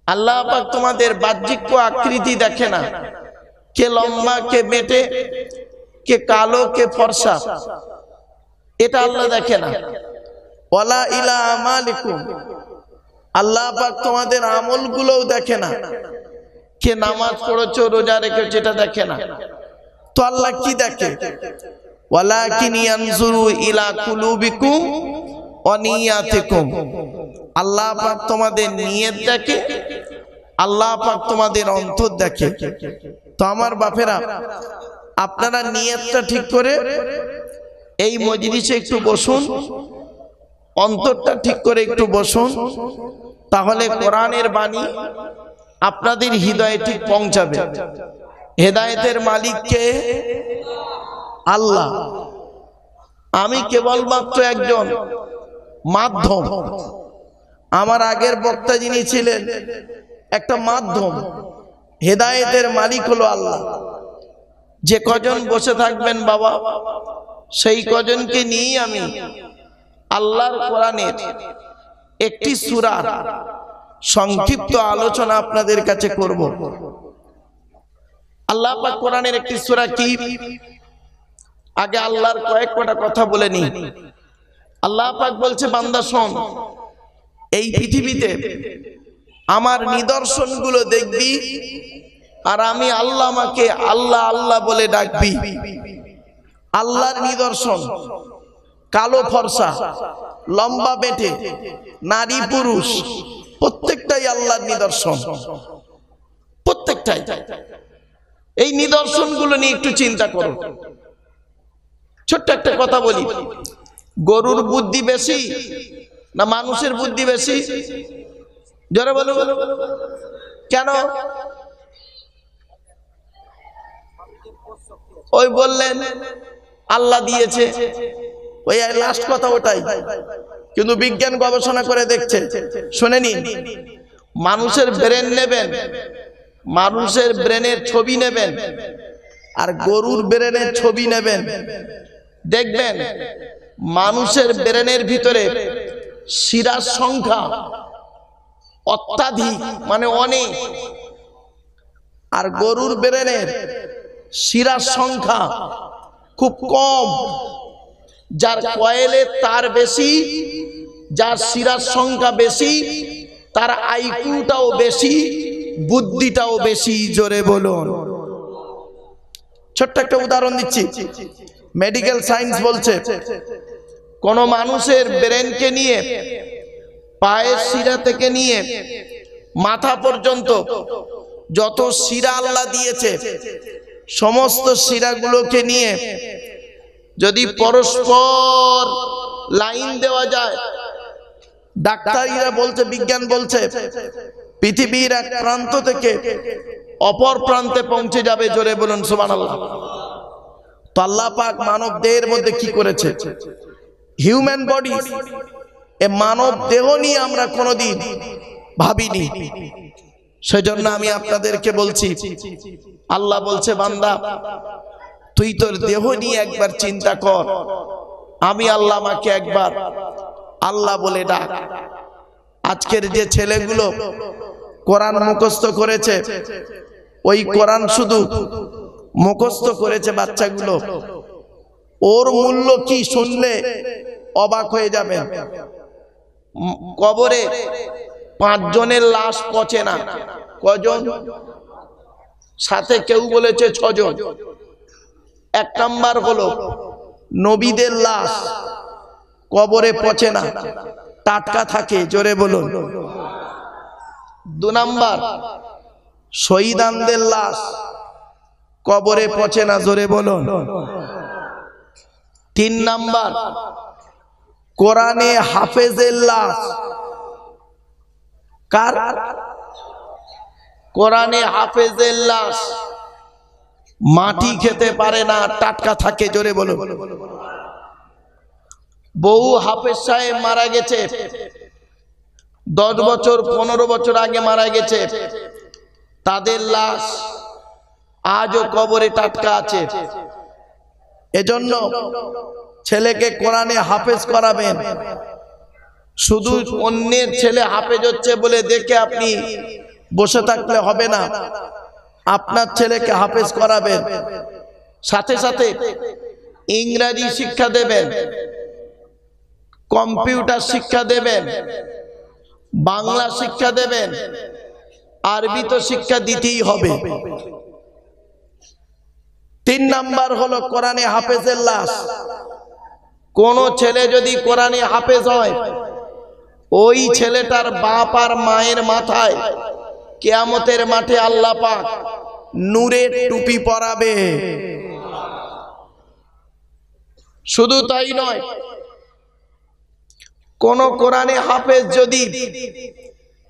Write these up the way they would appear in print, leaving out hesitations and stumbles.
আল্লাহ পাক তোমাদের বাহ্যিক আকৃতি দেখে না, কে লম্বা কে বেটে, কে কালো কে ফর্সা, এটা আল্লাহ দেখে না। ওয়ালা ইলা আমালিকুম, আল্লাহ পাক তোমাদের আমলগুলোও দেখে না, কে নামাজ পড়েছো রোজা রেখেছো এটা দেখে না। তো আল্লাহ কি দেখে? ওয়ালাকিন ইয়ানজুরু ইলা কুলুবিকুম ওয়া নিয়াতিকুম, আল্লাহ পাক তোমাদের নিয়ত দেখে, আল্লাহ পাক তোমাদের অন্তর দেখে। তো আমার বাপেরা, আপনারা নিয়তটা ঠিক করে এই মজলিসে একটু বসুন, অন্তরটা ঠিক করে একটু বসুন, তাহলে কোরআনের বাণী আপনাদের হৃদয়ে ঠিক পৌঁছাবে। হেদায়েতের মালিক কে? আল্লাহ। আমি কেবলমাত্র একজন মাধ্যম। আমার আগের বক্তা যিনি ছিলেন একটা মাধ্যম। হেদায়েতের মালিক হলো আল্লাহ। যে কজন বসে থাকবেন বাবা, সেই কজনকে নিয়েই আমি আল্লাহর কোরআনের একটি সূরার সংক্ষিপ্ত আলোচনা আপনাদের কাছে করব। আল্লাহ পাক কোরআনের একটি সূরা কি, আগে আল্লাহর কয়েক কটা কথা বলে নি। আল্লাহ পাক বলছে, বান্দা শোন, এই পৃথিবীতে আমার নিদর্শনগুলো দেখবি, আর আমি আল্লাহ আমাকে আল্লাহ আল্লাহ বলে ডাকবি। আল্লাহর নিদর্শন, কালো ফর্সা, লম্বা বেটে, নারী পুরুষ, প্রত্যেকটাই আল্লাহর নিদর্শন, প্রত্যেকটাই। এই নিদর্শনগুলো নিয়ে একটু চিন্তা করো। ছোট্ট একটা কথা বলি, গরুর বুদ্ধি বেশি না মানুষের বুদ্ধি বেশি? জোরে বলো। কেন? ওই বললেন আল্লাহ দিয়েছে, ওই লাস্ট কথা ওটাই। কিন্তু বিজ্ঞান গবেষণা করে দেখছে, শুনেনি, মানুষের ব্রেন নেবেন, মানুষের ব্রেনের ছবি নেবেন, আর গরুর ব্রেনের ছবি নেবেন, দেখবেন মানুষের ব্রেনের ভিতরে শিরার সংখ্যা অত্যাধিক, মানে অনেক, আর গরুর ব্রেনের শিরার সংখ্যা খুব কম। যার কয়েলে তার বেশি, যার শিরার সংখ্যা বেশি, তার আইকিউটাও বেশি, বুদ্ধিটাও বেশি। জোরে বলুন। ছোট্ট একটা উদাহরণ দিচ্ছি। মেডিকেল সায়েন্স বলছে, কোন মানুষের ব্রেনকে নিয়ে পায়ের শিরা থেকে নিয়ে মাথা পর্যন্ত যত শিরা আল্লাহ দিয়েছে, সমস্ত শিরাগুলোকে নিয়ে যদি পরস্পর লাইন দেওয়া যায়, ডাক্তাররা বলছে, বিজ্ঞান বলছে, পৃথিবীর এক প্রান্ত থেকে অপর প্রান্তে পৌঁছে যাবে। জোরে বলুন সুবহানাল্লাহ। তো আল্লাহ পাক মানব দেহের মধ্যে কি করেছে? হিউম্যান বডি, এ মানব দেহ নিয়ে আমরা কোনোদিন ভাবিনি। সেজন্য আমি আপনাদেরকে বলছি, আল্লাহ বলছে, বান্দা তুই তোর দেহ নিয়ে একবার চিন্তা কর। আমি আল্লাহ, আমাকে একবার আল্লাহ বলে ডাক। আজকের যে ছেলেগুলো কোরআন মুখস্থ করেছে, ওই কোরআন শুধু মুখস্থ করেছে বাচ্চাগুলো, ওর মূল্য কি শুনলে অবাক হয়ে যাবে। কবরে 5 জনের লাশ পচে না। কজন? সাথে কেউ বলেছে 6 জন। 1 নাম্বার হলো নবীদের লাশ কবরে পচে না, টাটকা থাকে। জোরে বলুন। 2 নাম্বার শহীদানদের লাশ কবরে পচে না। জোরে বলুন। 3 নাম্বার কোরআনে হাফেজের লাশ। কার? কোরআনে হাফেজের লাশ মাটি খেতে পারে না, টাটকা থাকে। জোরে বলুন। বহু হাফেজ সাহেব মারা গেছে, 10 বছর 15 বছর আগে মারা গেছে, তাদের লাশ আজও কবরে টাটকা আছে। এজন্য ছেলেকে কোরআনে হাফেজ করাবেন। শুধু অন্যের ছেলে হাফেজ হচ্ছে বলে দেখে আপনি বসে থাকলে হবে না, আপনার ছেলেকে হাফেজ করাবেন, সাথে সাথে ইংরেজি শিক্ষা দেবেন, কম্পিউটার শিক্ষা দেবেন, বাংলা শিক্ষা দেবেন, আরবি তো শিক্ষা দিতেই হবে। 3 নাম্বার হলো কোরআনে হাফেজের লাশ। কোন ছেলে যদি কোরআনে হাফেজ হয়, ওই ছেলেটার বাপ আর মায়ের মাথায় কিয়ামতের মাঠে আল্লাহ পাক নূরের টুপি পরাবে। শুধু তাই নয়, কোন কোরআনে হাফেজ যদি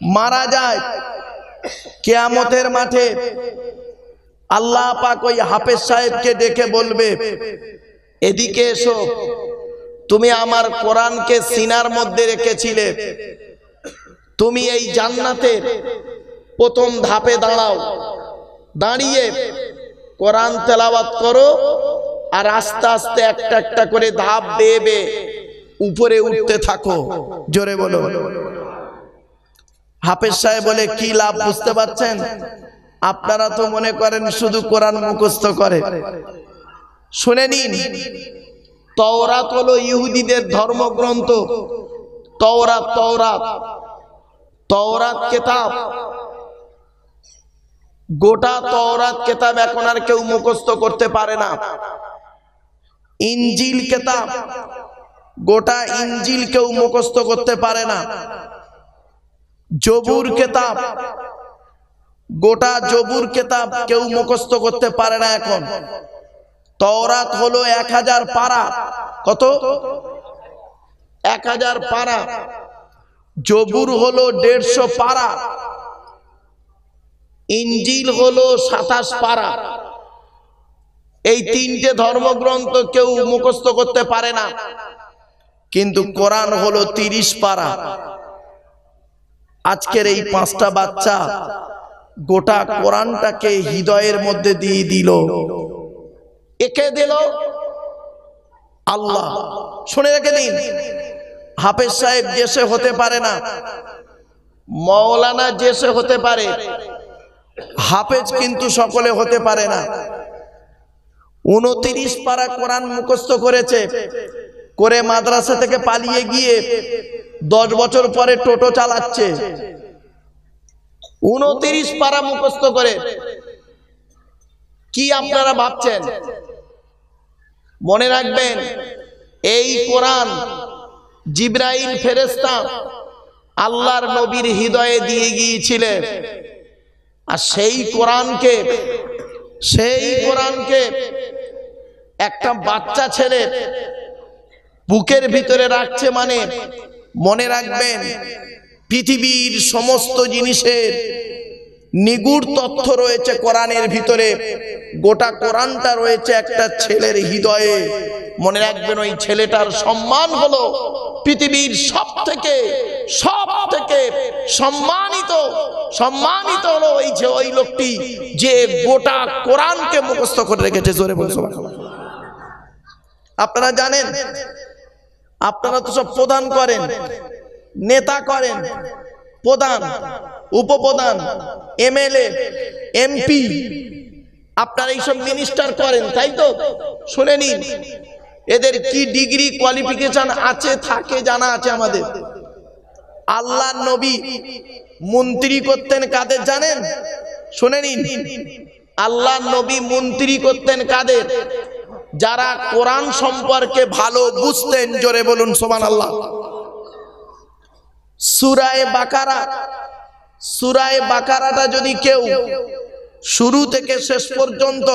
মারা যায়, কিয়ামতের মাঠে আল্লাহ পাক ওই হাফেজ সাহেবকে ডেকে বলবে, এদিকে এসো, তুমি আমার কোরআনকে সিনার মধ্যে রেখেছিলে, তুমি এই জান্নাতের প্রথম ধাপে দাঁড়াও, দাঁড়িয়ে কোরআন তেলাওয়াত করো, আর আস্তে আস্তে একটা একটা করে ধাপ বেয়ে বেয়ে উপরে উঠতে থাকো। জোরে বলো। হাফেজ সাহেব বলে, কি লাভ বুঝতে পারছেন? আপনারা তো মনে করেন শুধু কোরআন মুখস্থ করে। শুনে নিন, তাওরাত হলো ইহুদিদের ধর্মগ্রন্থ। তাওরাত কিতাব, গোটা তাওরাত কিতাব এখন আর কেউ মুখস্থ করতে পারে না। ইনজিল কিতাব, গোটা ইনজিল কেউ মুখস্থ করতে পারে না। জবুর কিতাব, গোটা জবুর কিতাব কেউ মুখস্থ করতে পারে না এখন। তাওরাত হলো 1000 পারা। কত? 1000 পারা। জবুর হলো 150 পারা। ইনজিল হলো 27 পারা। এই 3টে ধর্মগ্রন্থ কেউ মুখস্থ করতে পারে না, কিন্তু কোরআন হলো 30 পারা। আজকের এই 5টা বাচ্চা গোটা কোরআনটাকে হৃদয়ের মধ্যে দিয়ে দিল। একে দিল আল্লাহ। শুনে রেখে দিন, হাফেজ সাহেব জেসে হতে পারে না, মাওলানা জেসে হতে পারে, হাফেজ কিন্তু সকলে হতে পারে না। 29 পারা কোরআন মুখস্থ করেছে, করে মাদ্রাসা থেকে পালিয়ে গিয়ে 10 বছর পরে টোটো চালাচ্ছে। 29 পারা মুখস্থ করে কি আপনারা ভাবছেন? মনে রাখবেন, এই কোরআন জিবরাইল ফেরেশতা আল্লাহর নবীর হৃদয়ে দিয়ে গিয়েছিলেন। আর সেই কোরআনকে একটা বাচ্চা ছেলে বুকের ভিতরে রাখছে, মানে মনে রাখবেন, পৃথিবীর সমস্ত জিনিসের নিগুড় তথ্য রয়েছে কোরআনের ভিতরে। গোটা কোরআনটা রয়েছে একটা ছেলের হৃদয়ে। মনে রাখবেন, ওই ছেলেটার সম্মান হলো পৃথিবীর সব থেকে সম্মানিত হলো ওই লোকটি যে গোটা কোরআনকে মুখস্থ করে রেখেছে। জোরে বলে সুবহানাল্লাহ। আপনারা জানেন, আপনারা তো সব প্রধান করেন, নেতা করেন, প্রধান, উপপ্রধান, এমএলএ, এমপি, আপনারা এইসব মিনিস্টার করেন, তাই তো? শুনে নিন, এদের কি ডিগ্রি কোয়ালিফিকেশন আছে থাকে জানা আছে আমাদের। আল্লাহর নবী মন্ত্রী করতেন কাদের জানেন? শুনে নিন, আল্লাহর নবী মন্ত্রী করতেন কাদের? যারা কোরআন সম্পর্কে ভালো বুঝতেন। জোরে বলুন সুবহানাল্লাহ। সূরা বাকারাটা যদি কেউ শুরু থেকে শেষ পর্যন্ত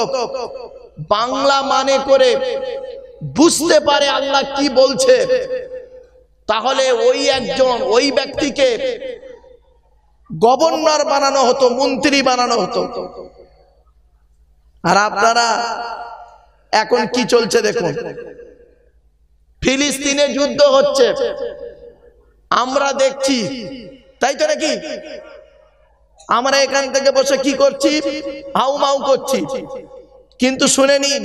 বাংলা মানে করে বুঝতে পারে আল্লাহ কি বলছে, তাহলে ওই ব্যক্তিকে গভর্নর বানানো হতো, মন্ত্রী বানানো হতো। আর আপনারা এখন কি চলছে দেখুন, ফিলিস্তিনে যুদ্ধ হচ্ছে, আমরা দেখছি, তাই তো নাকি? আমরা এখান থেকে বসে কি করছি? হাউমাউ করছি। কিন্তু শুনে নিন,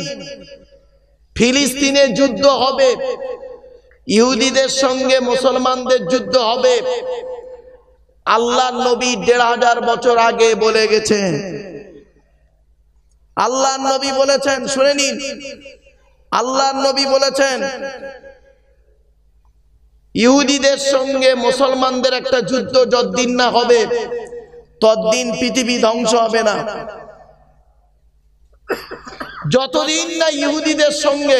ফিলিস্তিনে যুদ্ধ হবে, ইহুদিদের সঙ্গে মুসলমানদের যুদ্ধ হবে, আল্লাহ নবী ১৫০০ বছর আগে বলে গেছেন। আল্লাহ নবী বলেছেন, শুনে নিন, আল্লাহ নবী বলেছেন ইহুদিদের সঙ্গে মুসলমানদের একটা যুদ্ধ যতদিন না হবে ততদিন পৃথিবী ধ্বংস হবে না। যতদিন না ইহুদিদের সঙ্গে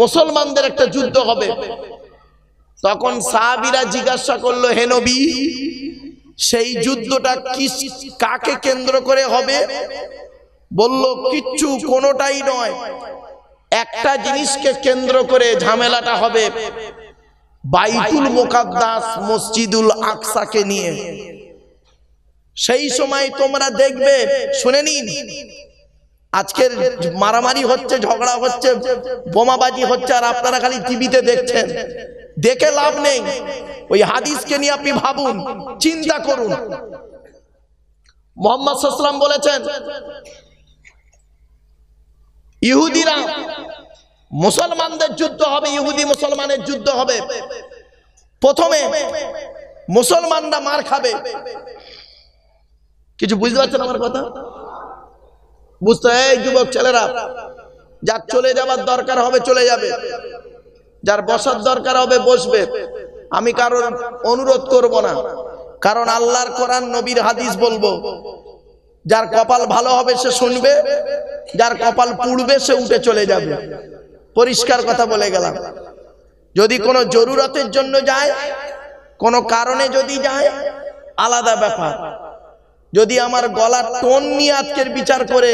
মুসলমানদের একটা যুদ্ধ হবে। তখন সাহাবীরা জিজ্ঞাসা করলো, হে নবী, সেই যুদ্ধটা কাকে কেন্দ্র করে হবে? বলল, কিচ্ছু, কোনোটাই নয়, একটা জিনিসকে কেন্দ্র করে ঝামেলাটা হবে, বাইতুল মুকাদ্দাস মসজিদুল আকসাকে নিয়ে। সেই সময় তোমরা দেখবে, শুনে নিন, আজকের মারামারি হচ্ছে, ঝগড়া হচ্ছে, বোমাবাজি হচ্ছে, আর আপনারা খালি টিভিতে দেখছেন। দেখে লাভ নেই। ওই হাদিসকে নিয়ে আপনি ভাবুন, চিন্তা করুন। মুহাম্মদ সাল্লাল্লাহু আলাইহি ওয়াসাল্লাম বলেছেন, ইহুদিরা মুসলমানদের যুদ্ধ হবে, ইহুদি মুসলমানের যুদ্ধ হবে। প্রথমে মুসলমানরা মার খাবে। কিছু বুঝতে পারছেন আমার কথা? বুঝতে, এই যুবক ছেলেরা, যার চলে যাবার দরকার হবে চলে যাবে, যার বসার দরকার হবে বসবে। আমি কারোর অনুরোধ করব না, কারণ আল্লাহর কোরআন নবীর হাদিস বলবো। যার কপাল ভালো হবে সে শুনবে, যার কপাল পুড়বে সে উঠে চলে যাবে। পরিষ্কার কথা বলে গেলাম। যদি কোনো জরুরতের জন্য যায়, কোনো কারণে যদি যায়, আলাদা ব্যাপার। যদি আমার গলার টোন নিয়ে আজকের বিচার করে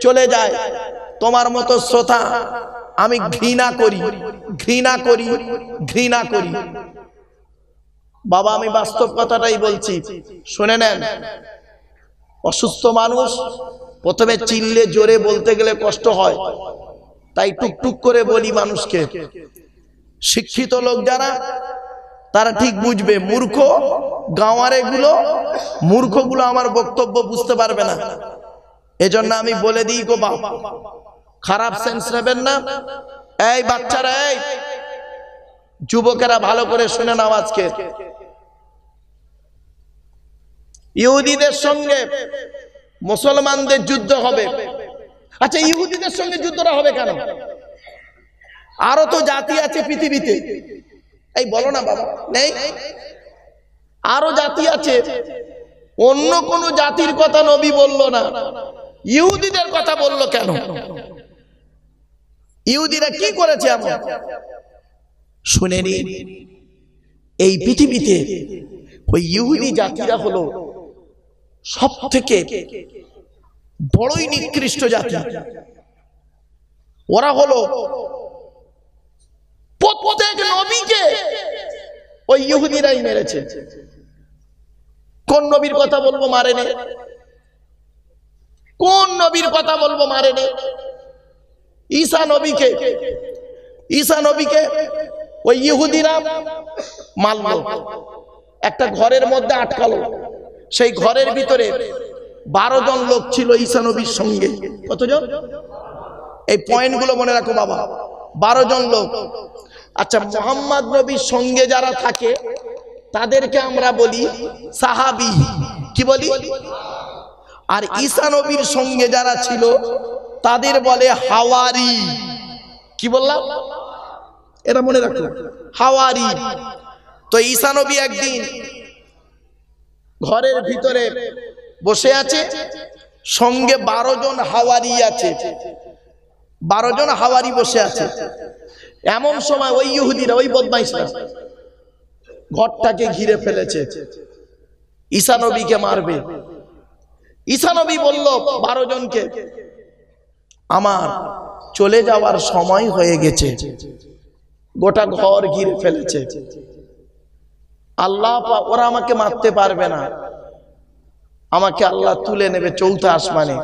চলে যায়, তোমার মতো শ্রোতা আমি ঘৃণা করি, ঘৃণা করি, ঘৃণা করি। বাবা, আমি বাস্তব কথাটাই বলছি, শুনে নেন। অসুস্থ মানুষ প্রথমে চিল্লে জোরে বলতে গেলে কষ্ট হয়, তাই টুকটুক করে বলি মানুষকে। শিক্ষিত লোক যারা, তারা ঠিক বুঝবে। মূর্খ গাঁওয়ারে গুলো, মূর্খগুলো আমার বক্তব্য বুঝতে পারবে না। এজন্য আমি বলে দিই গো বাপ, খারাপ সেন্স নেবেন না। এই বাচ্চারা, এই যুবকেরা, ভালো করে শুনে নাও। আজকে ইহুদিদের সঙ্গে মুসলমানদের যুদ্ধ হবে। আচ্ছা, ইহুদিদের সঙ্গে যুদ্ধটা হবে কেন? আরো তো জাতি আছে পৃথিবীতে, এই বলো না বাবা, নেই? আরো জাতি আছে, অন্য কোন জাতির কথা নবী বলল না, ইহুদিদের কথা বলল কেন? ইহুদিরা কি করেছে এমন? শুনে নিন, এই পৃথিবীতে ওই ইহুদি জাতিরা হলো সব থেকে বড়ই নিকৃষ্ট জাতি। ওরা হলো প্রত্যেক নবীকে ওই ইহুদিরাই মেরেছে। কোন নবীর কথা বলবো মারেনি? কোন নবীর কথা বলবো মারেনি? ঈসা নবীকে, ঈসা নবীকে ওই ইহুদিরা মারলো, একটা ঘরের মধ্যে আটকালো। সেই ঘরের ভিতরে 12 জন লোক ছিল ঈসা নবীর সঙ্গে। কতজন? এই পয়েন্টগুলো মনে রাখো বাবা, 12 জন লোক। আচ্ছা, মুহাম্মদ নবীর সঙ্গে যারা থাকে তাদেরকে আমরা বলি সাহাবী। কি বলি? আর ঈসা নবীর সঙ্গে যারা ছিল তাদের বলে হাওয়ারি। কি বললাম? এটা মনে রাখো, হাওয়ারি। তো ঈসা নবী একদিন ঘরের ভিতরে বসে আছে, সঙ্গে 12 জন হাওয়ারি আছে। 12 জন হাওয়ারি বসে আছে। এমন সময় ওই ইহুদিরা, ওই বদমাইশরা ঘরটাকে ঘিরে ফেলেছে, ঈসা নবীকে মারবে। ঈসা নবী বলল 12 জনকে, আমার চলে যাওয়ার সময় হয়ে গেছে। গোটা ঘর ঘিরে ফেলেছে। আল্লাহ, ওরা আমাকে মারতে পারবে না, আমাকে আল্লাহ তুলে নেবে 4th আসমানে।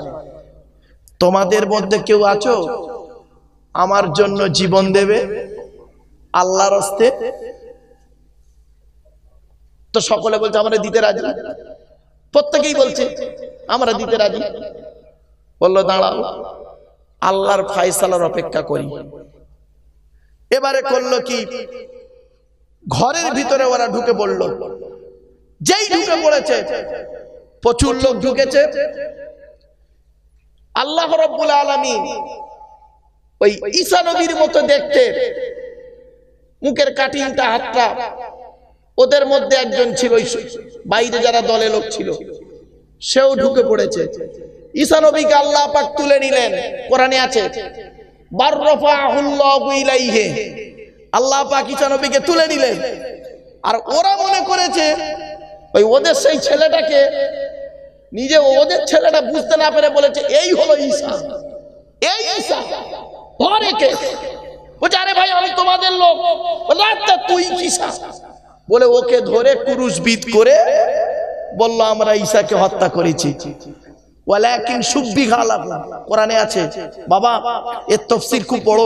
তোমাদের মধ্যে কেউ আছো আমার জন্য জীবন দেবে আল্লাহর রাস্তে? তো সকলে বলছে আমরা দিতে রাজি। প্রত্যেকেই বলছে আমরা দিতে রাজি। বললো দাঁড়াও, আল্লাহর ফায়সালার অপেক্ষা করি। এবারে করলো কি, ঘরের ভিতরে ওরা ঢুকে পড়ল। যেই ঢুকে পড়েছে, প্রচুর লোক ঢুকেছে। আল্লাহ রাব্বুল আলামিন ওই ঈসা নবীর মতো দেখতে, মুখের কাটিংটা, হাতটা, ওদের মধ্যে একজন ছিল, বাইরে যারা দলে লোক ছিল, সেও ঢুকে পড়েছে। ঈসা নবীকে আল্লাহ পাক তুলে নিলেন, কোরআনে আছে বাররাফাহুল্লাহু ইলাইহি, আল্লাহ পাক ঈসা নবীকে তুলে নিলেন। আর ওরা মনে করেছে ওই ওদের সেই ছেলেটাকে, নিজে ওদের ছেলেটা বুঝতে না পেরে বলেছে এই হলো ঈসা, এই ঈসা ধরে কে, বলছে আরে ভাই আমি তোমাদের লোক, বলে তুই ঈসা, বলে ওকে ধরে ক্রুশবিদ্ধ করে বলল আমরা ঈসাকে হত্যা করেছি। ওয়ালাকিন সুব্বিহা লাহুম, কোরআনে আছে বাবা, এর তাফসীর খুব বড়।